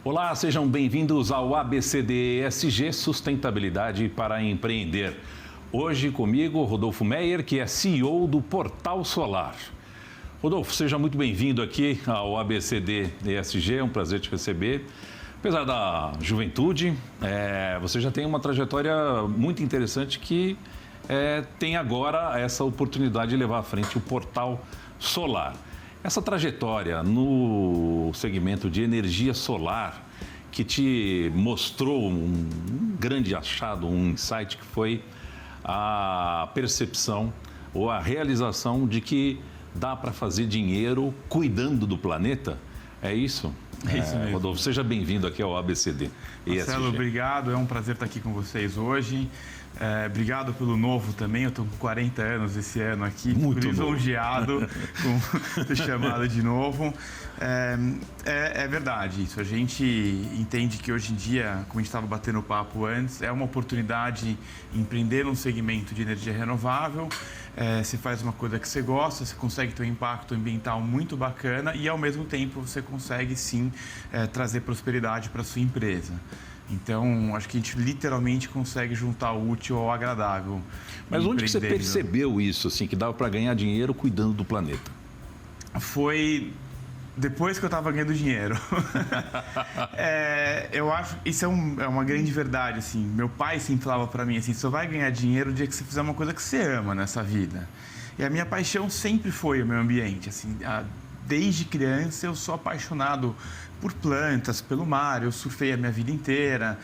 Olá, sejam bem-vindos ao ABCD ESG Sustentabilidade para Empreender. Hoje comigo, Rodolfo Meyer, que é CEO do Portal Solar. Rodolfo, seja muito bem-vindo aqui ao ABCD ESG, é um prazer te receber. Apesar da juventude, você já tem uma trajetória muito interessante que tem agora essa oportunidade de levar à frente o Portal Solar. Essa trajetória no segmento de energia solar que te mostrou um grande achado, um insight que foi a percepção ou a realização de que dá para fazer dinheiro cuidando do planeta, é isso? É isso mesmo. Rodolfo, seja bem-vindo aqui ao ABCD. Marcelo, obrigado, é um prazer estar aqui com vocês hoje. Obrigado pelo novo também, eu estou com 40 anos esse ano aqui, muito lisonjeado com ser chamado de novo. É verdade isso, a gente entende que hoje em dia, como a gente estava batendo papo antes, é uma oportunidade empreender num segmento de energia renovável. Você faz uma coisa que você gosta, você consegue ter um impacto ambiental muito bacana e ao mesmo tempo você consegue sim trazer prosperidade para a sua empresa. Então, acho que a gente literalmente consegue juntar o útil ao agradável. Mas onde que você percebeu isso, assim, que dava para ganhar dinheiro cuidando do planeta? Foi depois que eu estava ganhando dinheiro. Eu acho que isso é uma grande verdade, assim. Meu pai sempre falava para mim assim, só vai ganhar dinheiro o dia que você fizer uma coisa que você ama nessa vida. E a minha paixão sempre foi o meio ambiente, assim. Desde criança eu sou apaixonado por plantas, pelo mar, eu surfei a minha vida inteira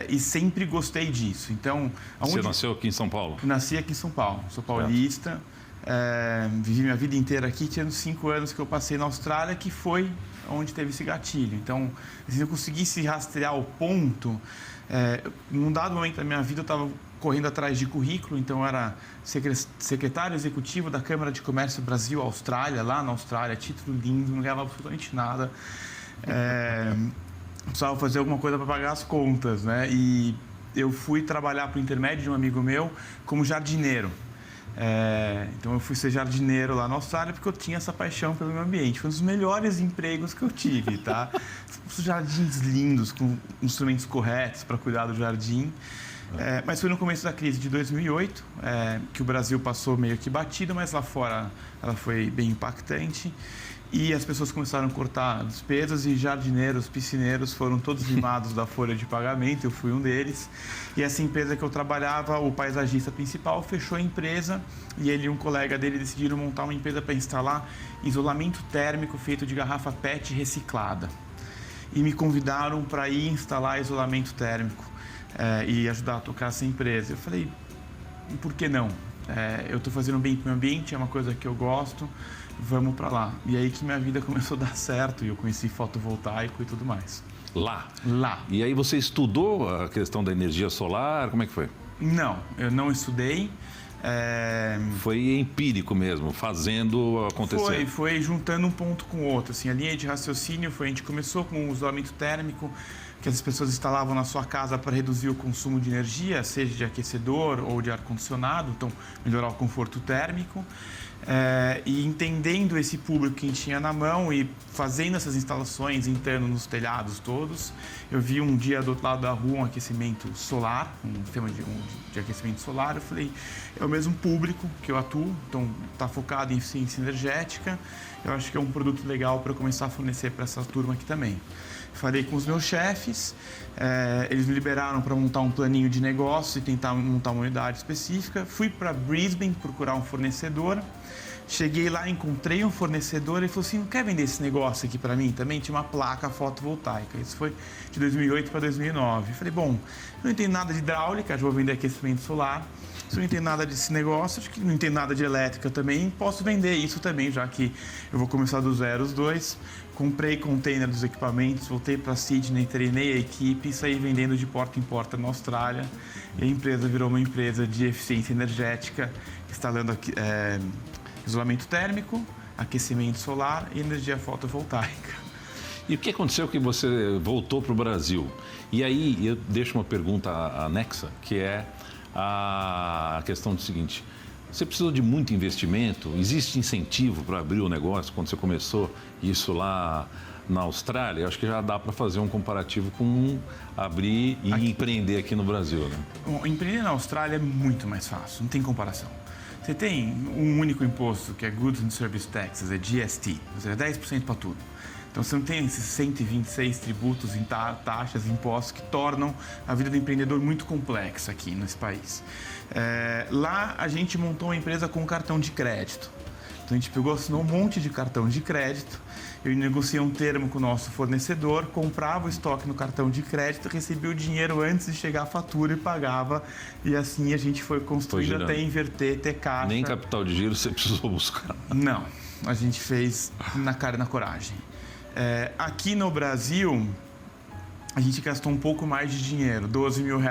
e sempre gostei disso. Então, Você nasceu aqui em São Paulo? Nasci aqui em São Paulo, sou paulista, vivi minha vida inteira aqui, tinha 5 anos que eu passei na Austrália, que foi onde teve esse gatilho. Então, se eu conseguisse rastrear o ponto, num dado momento da minha vida eu estava correndo atrás de currículo, então eu era secretário executivo da Câmara de Comércio Brasil-Austrália, lá na Austrália, título lindo, não ganhava absolutamente nada. Precisava fazer alguma coisa para pagar as contas, né? E eu fui trabalhar por intermédio de um amigo meu como jardineiro. Então eu fui ser jardineiro lá na Austrália porque eu tinha essa paixão pelo meio ambiente. Foi um dos melhores empregos que eu tive, tá? Os jardins lindos, com instrumentos corretos para cuidar do jardim. Mas foi no começo da crise de 2008 que o Brasil passou meio que batido, mas lá fora ela foi bem impactante. E as pessoas começaram a cortar despesas e jardineiros, piscineiros foram todos limados da folha de pagamento, eu fui um deles. E essa empresa que eu trabalhava, o paisagista principal, fechou a empresa e ele e um colega dele decidiram montar uma empresa para instalar isolamento térmico feito de garrafa PET reciclada. E me convidaram para ir instalar isolamento térmico e ajudar a tocar essa empresa. Eu falei, por que não? Eu estou fazendo bem para o meio ambiente, é uma coisa que eu gosto, vamos para lá. E aí que minha vida começou a dar certo e eu conheci fotovoltaico e tudo mais. Lá? Lá. E aí você estudou a questão da energia solar, como é que foi? Não, eu não estudei. Foi empírico mesmo, fazendo acontecer. Foi juntando um ponto com o outro. Assim, a linha de raciocínio foi, a gente começou com o isolamento térmico, que as pessoas instalavam na sua casa para reduzir o consumo de energia, seja de aquecedor ou de ar-condicionado, então melhorar o conforto térmico. E entendendo esse público que a gente tinha na mão e fazendo essas instalações entrando nos telhados todos, eu vi um dia do outro lado da rua um aquecimento solar, um sistema de aquecimento solar. Eu falei, é o mesmo público que eu atuo, então está focado em eficiência energética. Eu acho que é um produto legal para começar a fornecer para essa turma aqui também. Falei com os meus chefes, eles me liberaram para montar um planinho de negócio e tentar montar uma unidade específica. Fui para Brisbane procurar um fornecedor. Cheguei lá, encontrei um fornecedor e falou assim, não quer vender esse negócio aqui para mim também? Tinha uma placa fotovoltaica. Isso foi de 2008 para 2009. Falei, bom, eu não entendo nada de hidráulica, já vou vender aquecimento solar. Se eu não entendo nada desse negócio, acho que não entendo nada de elétrica também, posso vender isso também, já que eu vou começar do zero os dois. Comprei container dos equipamentos, voltei para Sydney, treinei a equipe e saí vendendo de porta em porta na Austrália. E a empresa virou uma empresa de eficiência energética, instalando isolamento térmico, aquecimento solar e energia fotovoltaica. E o que aconteceu que você voltou para o Brasil? E aí eu deixo uma pergunta anexa, que é a questão do seguinte: você precisou de muito investimento? Existe incentivo para abrir o negócio quando você começou isso lá na Austrália, acho que já dá para fazer um comparativo com abrir e empreender aqui no Brasil, né? Bom, empreender na Austrália é muito mais fácil, não tem comparação. Você tem um único imposto, que é Goods and Service Taxes, é GST, ou seja, 10% para tudo. Então você não tem esses 126 tributos em taxas, impostos, que tornam a vida do empreendedor muito complexa aqui nesse país. Lá a gente montou uma empresa com cartão de crédito. Então a gente assinou um monte de cartão de crédito, eu negociei um termo com o nosso fornecedor, comprava o estoque no cartão de crédito, recebia o dinheiro antes de chegar a fatura e pagava. E assim a gente foi construindo até inverter, ter caixa. Nem capital de giro você precisou buscar. Não, a gente fez na cara e na coragem. Aqui no Brasil, a gente gastou um pouco mais de dinheiro, R$12 mil.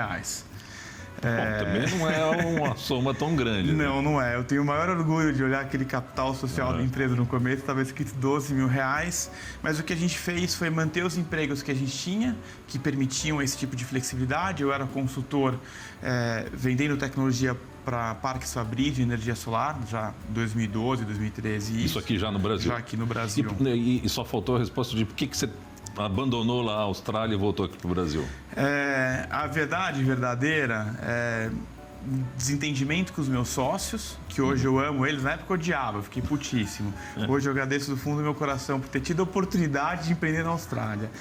Bom, também não é uma soma tão grande. Não, não é. Eu tenho o maior orgulho de olhar aquele capital social da empresa no começo, estava escrito R$12 mil, mas o que a gente fez foi manter os empregos que a gente tinha, que permitiam esse tipo de flexibilidade. Eu era consultor vendendo tecnologia para parques Fabri de energia solar, já 2012, 2013. Isso aqui já no Brasil? Já aqui no Brasil. E só faltou a resposta de por que você abandonou lá a Austrália e voltou aqui para o Brasil? A verdade verdadeira é desentendimento com os meus sócios, que hoje eu amo eles. Na época eu odiava, eu fiquei putíssimo. Hoje eu agradeço do fundo do meu coração por ter tido a oportunidade de empreender na Austrália.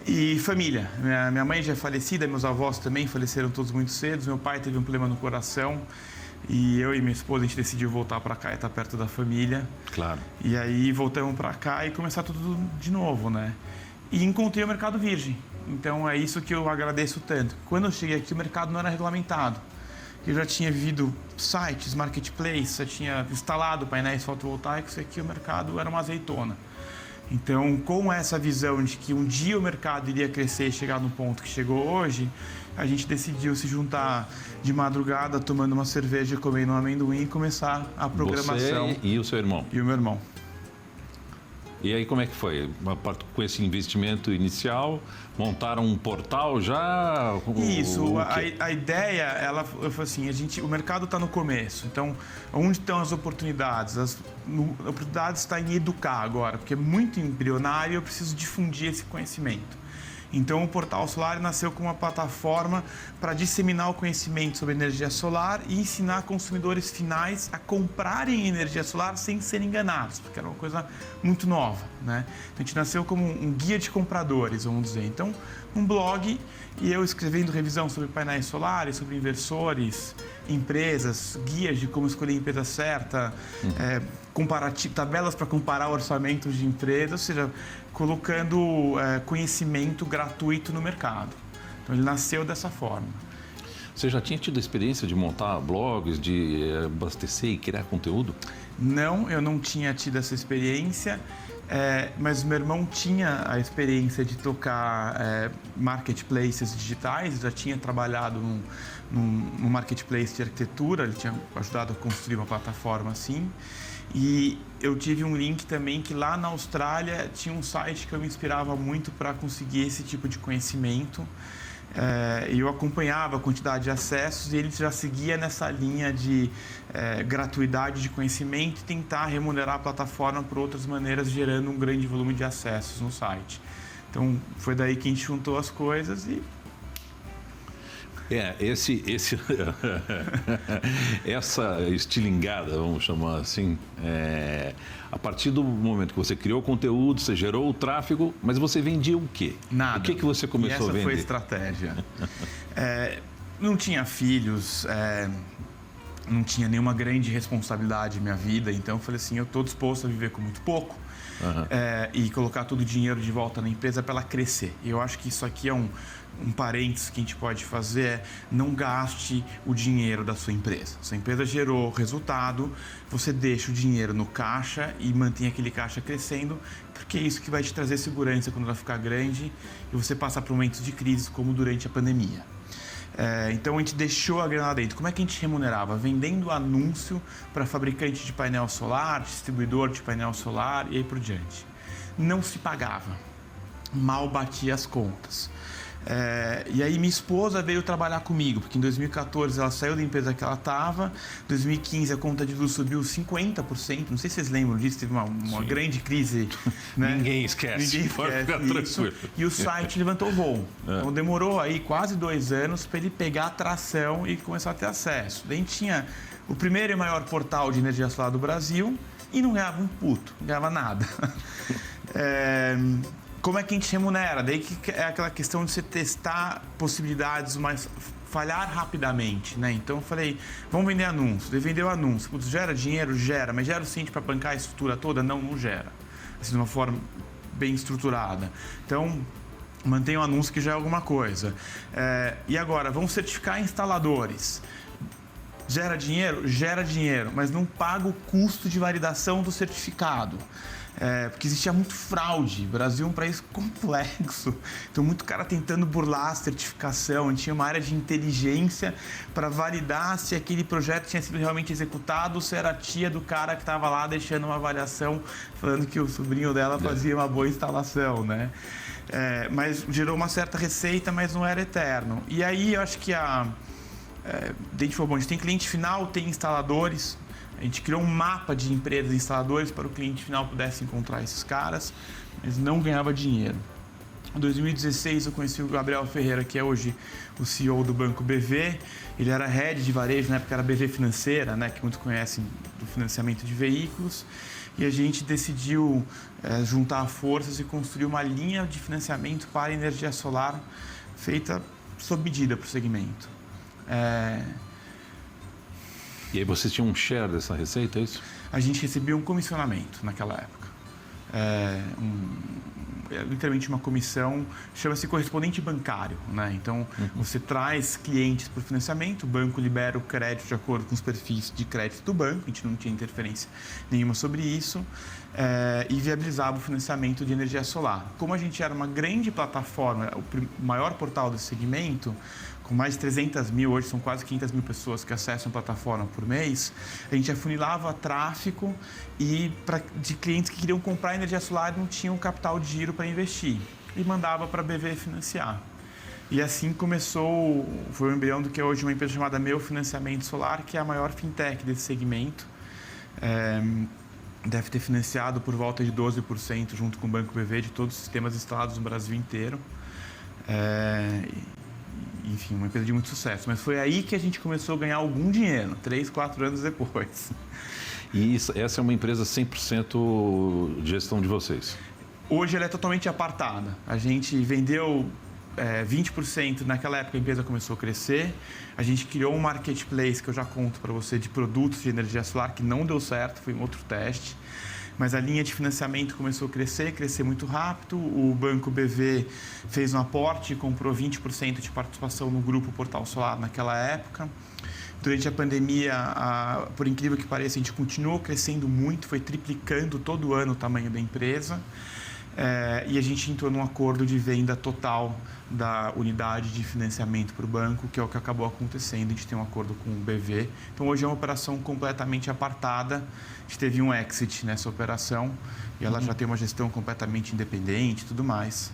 E família. Minha mãe já é falecida, meus avós também faleceram todos muito cedo. Meu pai teve um problema no coração. E eu e minha esposa, a gente decidiu voltar para cá e estar perto da família. Claro. E aí voltamos para cá e começar tudo de novo, né? E encontrei o mercado virgem. Então é isso que eu agradeço tanto. Quando eu cheguei aqui, o mercado não era regulamentado. Eu já tinha vivido sites, marketplace, já tinha instalado painéis fotovoltaicos, e aqui o mercado era uma azeitona. Então, com essa visão de que um dia o mercado iria crescer e chegar no ponto que chegou hoje, a gente decidiu se juntar de madrugada, tomando uma cerveja, comendo um amendoim e começar a programação. Você e o seu irmão? E o meu irmão. E aí como é que foi? Com esse investimento inicial, montaram um portal já? Isso, a ideia, foi assim, o mercado está no começo, então onde estão as oportunidades? As oportunidades estão em educar agora, porque é muito embrionário e eu preciso difundir esse conhecimento. Então, o Portal Solar nasceu como uma plataforma para disseminar o conhecimento sobre energia solar e ensinar consumidores finais a comprarem energia solar sem serem enganados, porque era uma coisa muito nova, né? Então, a gente nasceu como um guia de compradores, vamos dizer. Então, um blog e eu escrevendo revisão sobre painéis solares, sobre inversores, empresas, guias de como escolher a empresa certa, tabelas para comparar orçamentos de empresas, ou seja, colocando conhecimento gratuito no mercado. Então, ele nasceu dessa forma. Você já tinha tido a experiência de montar blogs, de abastecer e criar conteúdo? Não, eu não tinha tido essa experiência, mas meu irmão tinha a experiência de tocar marketplaces digitais, já tinha trabalhado num marketplace de arquitetura, ele tinha ajudado a construir uma plataforma assim. E eu tive um link também que lá na Austrália tinha um site que eu me inspirava muito para conseguir esse tipo de conhecimento. E eu acompanhava a quantidade de acessos e ele já seguia nessa linha de gratuidade de conhecimento e tentar remunerar a plataforma por outras maneiras, gerando um grande volume de acessos no site. Então, foi daí que a gente juntou as coisas e... essa estilingada, vamos chamar assim, a partir do momento que você criou o conteúdo, você gerou o tráfego, mas você vendia o quê? Nada. O que você começou a vender? Essa foi a estratégia. Não tinha filhos, não tinha nenhuma grande responsabilidade na minha vida, então eu falei assim, eu estou disposto a viver com muito pouco e colocar todo o dinheiro de volta na empresa para ela crescer. E eu acho que isso aqui é um parênteses que a gente pode fazer, não gaste o dinheiro da sua empresa. Sua empresa gerou resultado, você deixa o dinheiro no caixa e mantém aquele caixa crescendo, porque é isso que vai te trazer segurança quando ela ficar grande e você passar por momentos de crise como durante a pandemia. Então a gente deixou a grana dentro. Como é que a gente remunerava? Vendendo anúncio para fabricante de painel solar, distribuidor de painel solar e aí por diante. Não se pagava, mal batia as contas. E aí minha esposa veio trabalhar comigo, porque em 2014 ela saiu da empresa que ela estava, em 2015 a conta de luz subiu 50%, não sei se vocês lembram disso, teve uma grande crise. Né? Ninguém esquece. Isso. E o site levantou o voo. Então demorou aí quase 2 anos para ele pegar a tração e começar a ter acesso. Daí a gente tinha o primeiro e maior portal de energia solar do Brasil e não ganhava um puto, não ganhava nada. Como é que a gente remunera? Daí que é aquela questão de você testar possibilidades, mas falhar rapidamente, né? Então eu falei, vamos vender anúncio. Daí vendeu anúncio. Putz, gera dinheiro? Gera. Mas gera o suficiente para bancar a estrutura toda? Não gera. Assim, de uma forma bem estruturada. Então, mantém o anúncio que já é alguma coisa. E agora, vamos certificar instaladores. Gera dinheiro? Gera dinheiro, mas não paga o custo de validação do certificado. Porque existia muito fraude. O Brasil é um país complexo. Então, muito cara tentando burlar a certificação. A gente tinha uma área de inteligência para validar se aquele projeto tinha sido realmente executado ou se era a tia do cara que estava lá deixando uma avaliação falando que o sobrinho dela fazia uma boa instalação, né? Mas gerou uma certa receita, mas não era eterno. E aí, eu acho que a gente falou, bom, a gente tem cliente final, tem instaladores. A gente criou um mapa de empresas e instaladores para o cliente final pudesse encontrar esses caras, mas não ganhava dinheiro. Em 2016 eu conheci o Gabriel Ferreira, que é hoje o CEO do Banco BV. Ele era head de varejo, na época era BV Financeira, né, que muitos conhecem do financiamento de veículos. E a gente decidiu juntar forças e construir uma linha de financiamento para energia solar feita sob medida para o segmento. E aí vocês tinham um share dessa receita, é isso? A gente recebia um comissionamento naquela época. Literalmente uma comissão, chama-se correspondente bancário, né? Então, você traz clientes para o financiamento, o banco libera o crédito de acordo com os perfis de crédito do banco, a gente não tinha interferência nenhuma sobre isso, e viabilizava o financiamento de energia solar. Como a gente era uma grande plataforma, o maior portal desse segmento, com mais de 300 mil, hoje são quase 500 mil pessoas que acessam a plataforma por mês, a gente afunilava tráfego de clientes que queriam comprar energia solar e não tinham capital de giro para investir, e mandava para a BV financiar. E assim começou, foi o embrião do que é hoje uma empresa chamada Meu Financiamento Solar, que é a maior fintech desse segmento. Deve ter financiado por volta de 12% junto com o Banco BV de todos os sistemas instalados no Brasil inteiro. Enfim, uma empresa de muito sucesso. Mas foi aí que a gente começou a ganhar algum dinheiro, 3, 4 anos depois. E essa é uma empresa 100% de gestão de vocês? Hoje ela é totalmente apartada. A gente vendeu 20%, naquela época a empresa começou a crescer. A gente criou um marketplace, que eu já conto para você, de produtos de energia solar, que não deu certo, foi um outro teste. Mas a linha de financiamento começou a crescer muito rápido. O Banco BV fez um aporte e comprou 20% de participação no grupo Portal Solar naquela época. Durante a pandemia, por incrível que pareça, a gente continuou crescendo muito, foi triplicando todo ano o tamanho da empresa. E a gente entrou num acordo de venda total da unidade de financiamento para o banco, que é o que acabou acontecendo. A gente tem um acordo com o BV. Então, hoje é uma operação completamente apartada. A gente teve um exit nessa operação e ela já tem uma gestão completamente independente e tudo mais.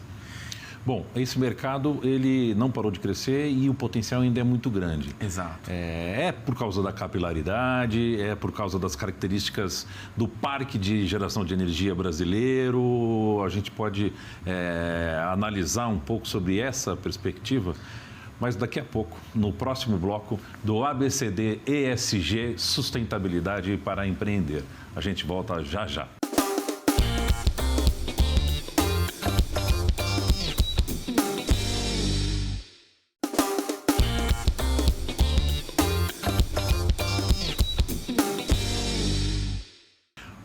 Bom, esse mercado ele não parou de crescer e o potencial ainda é muito grande. Exato. É por causa da capilaridade, é por causa das características do parque de geração de energia brasileiro. A gente pode analisar um pouco sobre essa perspectiva, mas daqui a pouco, no próximo bloco do ABCD ESG, Sustentabilidade para Empreender. A gente volta já já.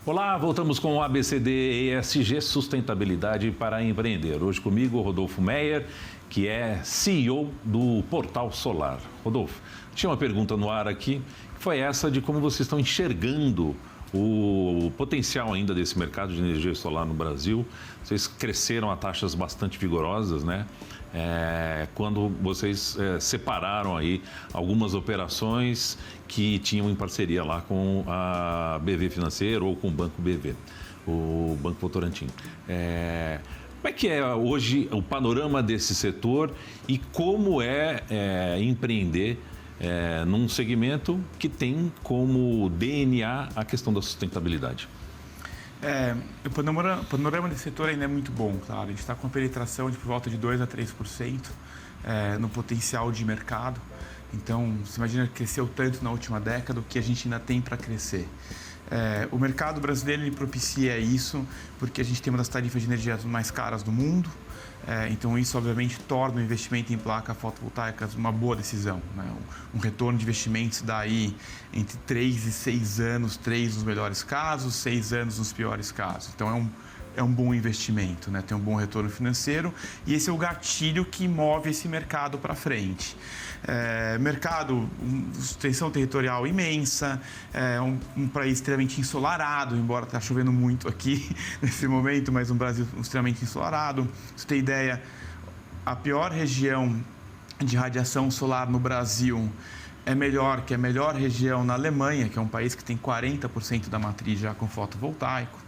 Olá, voltamos com o ABCD ESG, Sustentabilidade para Empreender. Hoje comigo, Rodolfo Meyer, que é CEO do Portal Solar. Rodolfo, tinha uma pergunta no ar aqui, que foi essa de como vocês estão enxergando o potencial ainda desse mercado de energia solar no Brasil. Vocês cresceram a taxas bastante vigorosas, né? Quando vocês separaram aí algumas operações que tinham em parceria lá com a BV Financeira ou com o Banco BV, o Banco Votorantim. Como é que é hoje o panorama desse setor e como é empreender num segmento que tem como DNA a questão da sustentabilidade? O panorama desse setor ainda é muito bom, claro. A gente está com uma penetração de por volta de 2% a 3% no potencial de mercado. Então, você imagina que cresceu tanto na última década, o que a gente ainda tem para crescer. O mercado brasileiro ele propicia isso porque a gente tem uma das tarifas de energia mais caras do mundo. Então, isso obviamente torna o investimento em placa fotovoltaica uma boa decisão, né? Um retorno de investimentos daí entre 3 e 6 anos, 3 nos melhores casos, 6 anos nos piores casos. Então, é um bom investimento, né? Tem um bom retorno financeiro e esse é o gatilho que move esse mercado para frente. Mercado, extensão territorial imensa, um país extremamente ensolarado, embora está chovendo muito aqui nesse momento, mas um Brasil extremamente ensolarado. Você tem ideia, a pior região de radiação solar no Brasil é melhor que a melhor região na Alemanha, que é um país que tem 40% da matriz já com fotovoltaico.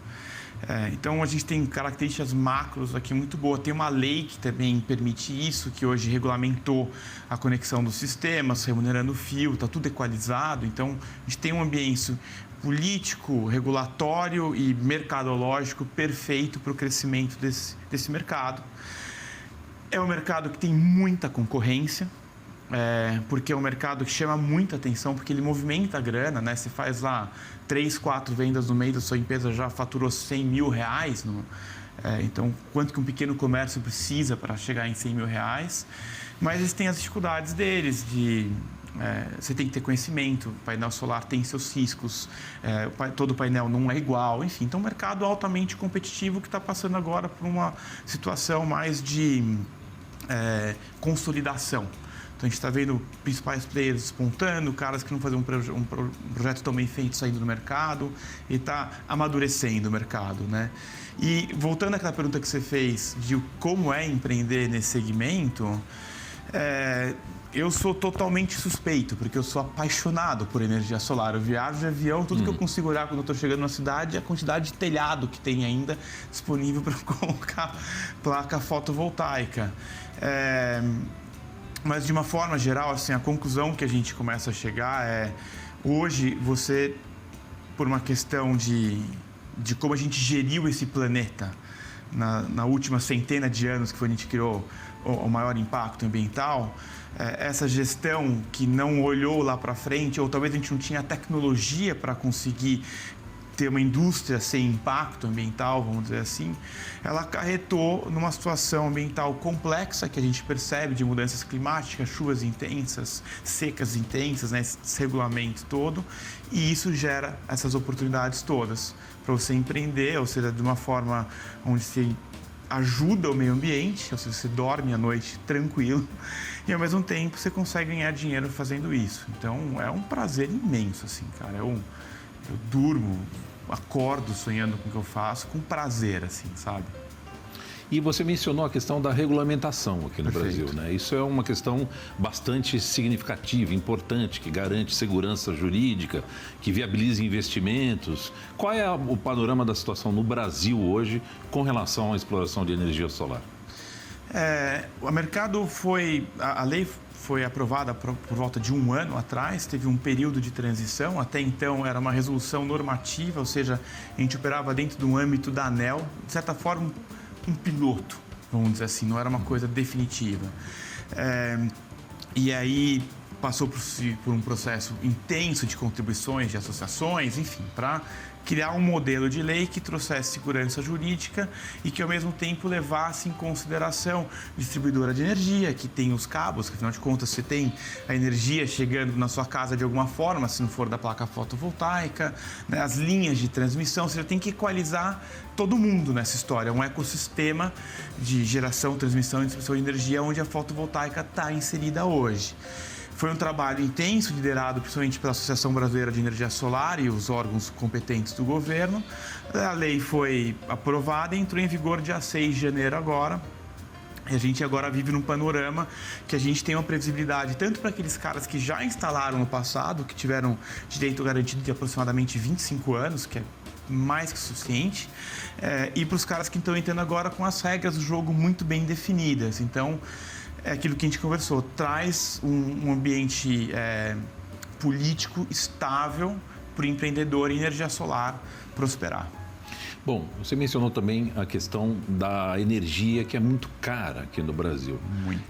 Então, a gente tem características macros aqui muito boas. Tem uma lei que também permite isso, que hoje regulamentou a conexão dos sistemas, remunerando o fio, está tudo equalizado. Então, a gente tem um ambiente político, regulatório e mercadológico perfeito para o crescimento desse mercado. É um mercado que tem muita concorrência. Porque é um mercado que chama muita atenção, porque ele movimenta a grana, né? Você faz lá 3, 4 vendas no mês, a sua empresa já faturou 100 mil reais. Então, quanto que um pequeno comércio precisa para chegar em 100 mil reais? Mas eles têm as dificuldades deles, você tem que ter conhecimento, o painel solar tem seus riscos, todo painel não é igual, enfim. Então, um mercado altamente competitivo que está passando agora por uma situação mais de consolidação. Então, a gente está vendo principais players despontando, caras que não fazem um projeto tão bem feito saindo do mercado e está amadurecendo o mercado, né? E voltando àquela pergunta que você fez de como é empreender nesse segmento, eu sou totalmente suspeito, porque eu sou apaixonado por energia solar. Eu viajo de avião, tudo que eu consigo olhar quando eu estou chegando na cidade é a quantidade de telhado que tem ainda disponível para colocar placa fotovoltaica. Mas, de uma forma geral, assim, a conclusão que a gente começa a chegar hoje você, por uma questão de como a gente geriu esse planeta na última centena de anos que a gente criou o maior impacto ambiental, essa gestão que não olhou lá para frente, ou talvez a gente não tinha a tecnologia para conseguir ter uma indústria sem impacto ambiental, vamos dizer assim, ela acarretou numa situação ambiental complexa que a gente percebe de mudanças climáticas, chuvas intensas, secas intensas, né, esse regulamento todo, e isso gera essas oportunidades todas para você empreender, ou seja, de uma forma onde você ajuda o meio ambiente, ou seja, você dorme à noite tranquilo e ao mesmo tempo você consegue ganhar dinheiro fazendo isso. Então é um prazer imenso, assim, cara. Eu durmo, acordo sonhando com o que eu faço, com prazer, assim, sabe? E você mencionou a questão da regulamentação aqui no Brasil, né? Isso é uma questão bastante significativa, importante, que garante segurança jurídica, que viabiliza investimentos. Qual é o panorama da situação no Brasil hoje com relação à exploração de energia solar? O mercado a lei foi aprovada por volta de 1 ano atrás, teve um período de transição, até então era uma resolução normativa, ou seja, a gente operava dentro do âmbito da ANEEL, de certa forma um piloto, vamos dizer assim, não era uma coisa definitiva. E aí passou por um processo intenso de contribuições, de associações, enfim, para criar um modelo de lei que trouxesse segurança jurídica e que, ao mesmo tempo, levasse em consideração a distribuidora de energia, que tem os cabos, que, afinal de contas, você tem a energia chegando na sua casa de alguma forma, se não for da placa fotovoltaica, né, as linhas de transmissão, você já tem que equalizar todo mundo nessa história. É um ecossistema de geração, transmissão e distribuição de energia onde a fotovoltaica está inserida hoje. Foi um trabalho intenso, liderado principalmente pela Associação Brasileira de Energia Solar e os órgãos competentes do governo. A lei foi aprovada e entrou em vigor dia 6 de janeiro agora. E a gente agora vive num panorama que a gente tem uma previsibilidade tanto para aqueles caras que já instalaram no passado, que tiveram direito garantido de aproximadamente 25 anos, que é mais que suficiente. E para os caras que estão entrando agora com as regras do jogo muito bem definidas. Então, é aquilo que a gente conversou, traz um ambiente político estável para o empreendedor em energia solar prosperar. Bom, você mencionou também a questão da energia, que é muito cara aqui no Brasil.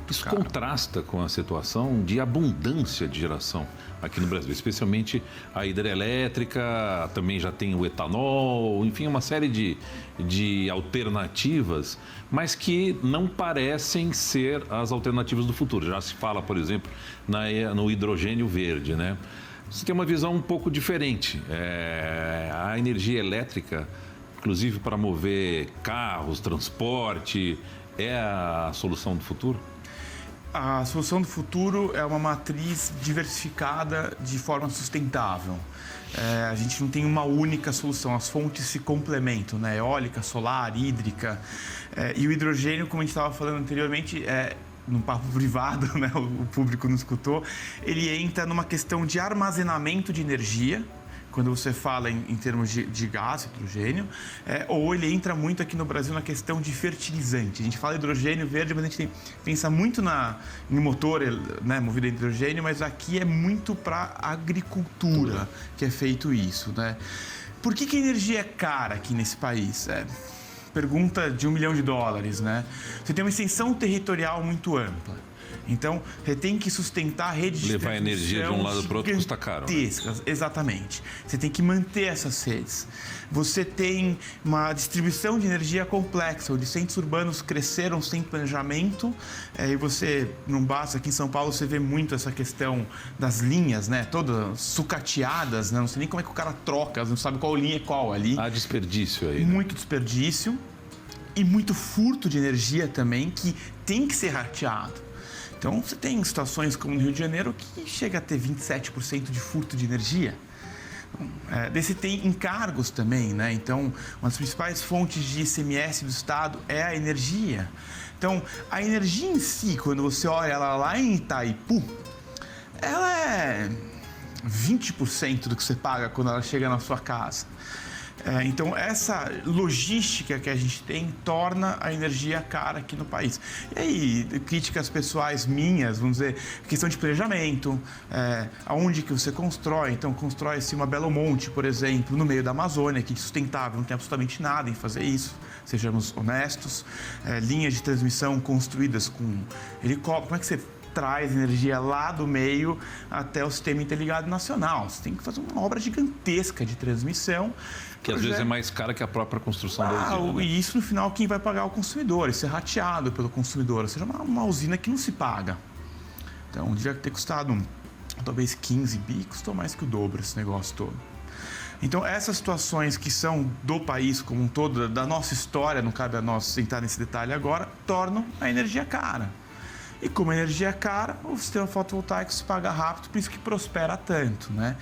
Isso caro. contrasta com a situação de abundância de geração aqui no Brasil, especialmente a hidrelétrica, também já tem o etanol, enfim, uma série de alternativas, mas que não parecem ser as alternativas do futuro. Já se fala, por exemplo, no hidrogênio verde, né? Você tem uma visão um pouco diferente. A energia elétrica, inclusive para mover carros, transporte, é a solução do futuro? A solução do futuro é uma matriz diversificada de forma sustentável. A gente não tem uma única solução, as fontes se complementam, né? Eólica, solar, hídrica. E o hidrogênio, como a gente estava falando anteriormente, num papo privado, né? O público não escutou, ele entra numa questão de armazenamento de energia, quando você fala em termos de gás, hidrogênio, ou ele entra muito aqui no Brasil na questão de fertilizante. A gente fala hidrogênio verde, mas a gente pensa muito em motor, né, movido a hidrogênio, mas aqui é muito para agricultura que é feito isso, né? Por que a energia é cara aqui nesse país? Pergunta de $1 milhão, né? Você tem uma extensão territorial muito ampla. Então, você tem que sustentar a rede de levar energia de um lado para o outro custa caro. Exatamente. Você tem que manter essas redes. Você tem uma distribuição de energia complexa, onde centros urbanos cresceram sem planejamento. E você, não basta, aqui em São Paulo você vê muito essa questão das linhas, né? Todas sucateadas, né? Não sei nem como é que o cara troca, não sabe qual linha é qual ali. Há desperdício aí. Né? Muito desperdício e muito furto de energia também, que tem que ser rateado. Então, você tem situações como no Rio de Janeiro que chega a ter 27% de furto de energia. Você tem encargos também, né? Então, uma das principais fontes de ICMS do Estado é a energia. Então, a energia em si, quando você olha ela lá em Itaipu, ela é 20% do que você paga quando ela chega na sua casa. Então, essa logística que a gente tem torna a energia cara aqui no país. E aí, críticas pessoais minhas, vamos dizer, questão de planejamento, aonde que você constrói. Então, constrói-se uma Belo Monte, por exemplo, no meio da Amazônia, que é sustentável, não tem absolutamente nada em fazer isso, sejamos honestos. Linhas de transmissão construídas com helicóptero, como é que você traz energia lá do meio até o sistema interligado nacional? Você tem que fazer uma obra gigantesca de transmissão. Que às vezes é mais cara que a própria construção da usina. Né? E isso, no final, quem vai pagar é o consumidor. Isso é rateado pelo consumidor. Ou seja, uma usina que não se paga. Então, devia ter custado talvez 15 bi, custou mais que o dobro esse negócio todo. Então, essas situações que são do país como um todo, da nossa história, não cabe a nós entrar nesse detalhe agora, tornam a energia cara. E como a energia é cara, o sistema fotovoltaico se paga rápido, por isso que prospera tanto, né?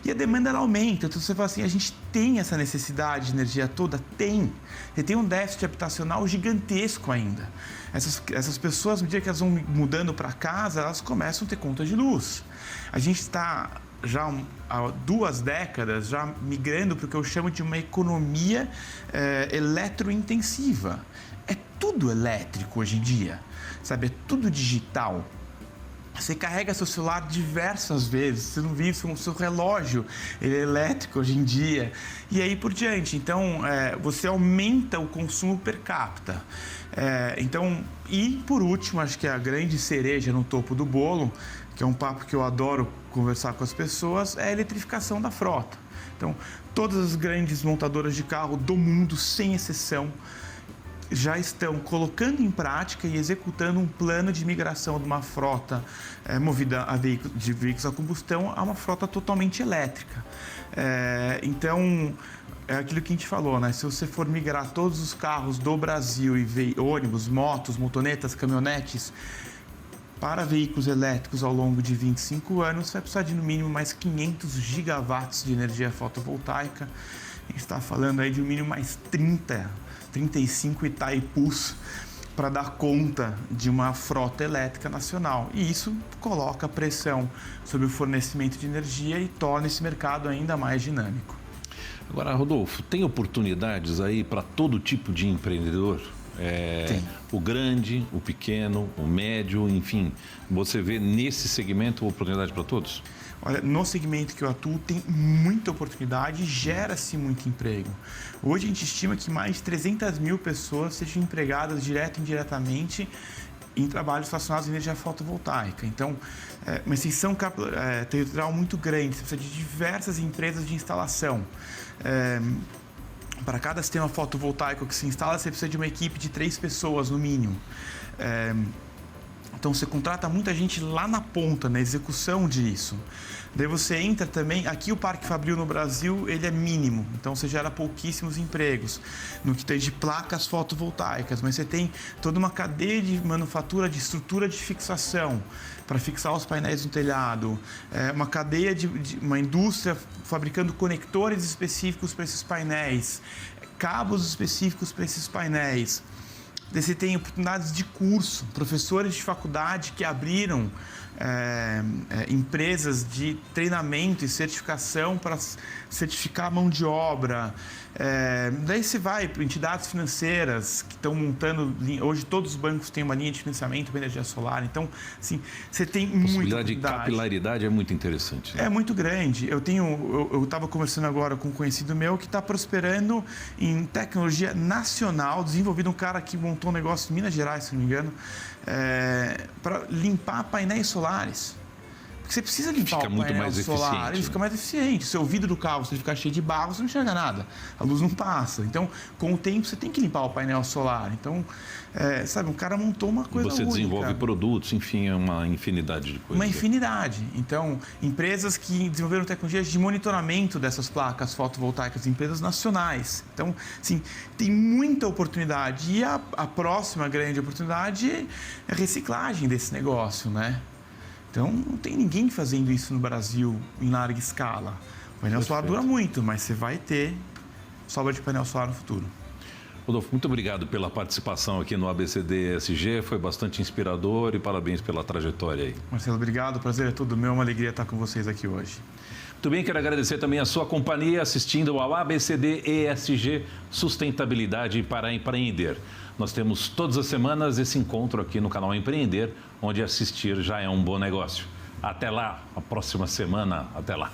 E a demanda ela aumenta, então você fala assim, a gente tem essa necessidade de energia toda? Tem. Você tem um déficit habitacional gigantesco ainda. Essas pessoas, no dia que elas vão mudando para casa, elas começam a ter conta de luz. A gente está já há 2 décadas já migrando para o que eu chamo de uma economia eletrointensiva. É tudo elétrico hoje em dia. Sabe, é tudo digital. Você carrega seu celular diversas vezes, você não vive o seu relógio, ele é elétrico hoje em dia, e aí por diante. Então, você aumenta o consumo per capita. E por último, acho que a grande cereja no topo do bolo, que é um papo que eu adoro conversar com as pessoas, é a eletrificação da frota. Então, todas as grandes montadoras de carro do mundo, sem exceção, já estão colocando em prática e executando um plano de migração de uma frota movida de veículos a combustão a uma frota totalmente elétrica. Então, é aquilo que a gente falou, né? Se você for migrar todos os carros do Brasil e ônibus, motos, motonetas, caminhonetes para veículos elétricos ao longo de 25 anos, você vai precisar de no mínimo mais 500 gigawatts de energia fotovoltaica. A gente está falando aí de no mínimo mais 35 Itaipus para dar conta de uma frota elétrica nacional. E isso coloca pressão sobre o fornecimento de energia e torna esse mercado ainda mais dinâmico. Agora, Rodolfo, tem oportunidades aí para todo tipo de empreendedor? Tem. O grande, o pequeno, o médio, enfim. Você vê nesse segmento oportunidade para todos? Olha, no segmento que eu atuo tem muita oportunidade e gera-se muito emprego. Hoje a gente estima que mais de 300 mil pessoas sejam empregadas direto e indiretamente em trabalhos relacionados à energia fotovoltaica. Então, uma extensão territorial muito grande, você precisa de diversas empresas de instalação. Para cada sistema fotovoltaico que se instala, você precisa de uma equipe de 3 pessoas no mínimo. Então, você contrata muita gente lá na ponta, na execução disso. Daí você entra também... Aqui o Parque Fabril no Brasil, ele é mínimo. Então, você gera pouquíssimos empregos no que tem de placas fotovoltaicas. Mas você tem toda uma cadeia de manufatura de estrutura de fixação para fixar os painéis no telhado. Uma cadeia uma indústria fabricando conectores específicos para esses painéis. Cabos específicos para esses painéis. Você tem oportunidades de curso, professores de faculdade que abriram empresas de treinamento e certificação para certificar a mão de obra. Daí você vai para entidades financeiras que estão montando... Hoje todos os bancos têm uma linha de financiamento para energia solar. Então, assim, você tem muita possibilidade de capilaridade é muito interessante. Né? É muito grande. Eu estava conversando agora com um conhecido meu que está prosperando em tecnologia nacional, desenvolvido um cara que montou um negócio em Minas Gerais, se não me engano, para limpar painéis solares. Porque você precisa limpar o painel solar, ele fica mais eficiente. Se o vidro do carro você ficar cheio de barro, você não enxerga nada. A luz não passa. Então, com o tempo, você tem que limpar o painel solar. Então, sabe, um cara montou uma coisa única. Você desenvolve produtos, enfim, é uma infinidade de coisas. Uma infinidade. Então, empresas que desenvolveram tecnologias de monitoramento dessas placas fotovoltaicas, empresas nacionais. Então, assim, tem muita oportunidade. E a próxima grande oportunidade é a reciclagem desse negócio, né? Então, não tem ninguém fazendo isso no Brasil em larga escala. O painel solar dura muito, mas você vai ter sobra de painel solar no futuro. Rodolfo, muito obrigado pela participação aqui no ABCD ESG. Foi bastante inspirador e parabéns pela trajetória aí. Marcelo, obrigado. O prazer é todo meu. É uma alegria estar com vocês aqui hoje. Muito bem, quero agradecer também a sua companhia assistindo ao ABCD ESG Sustentabilidade para Empreender. Nós temos todas as semanas esse encontro aqui no canal Empreender, onde assistir já é um bom negócio. Até lá, a próxima semana. Até lá.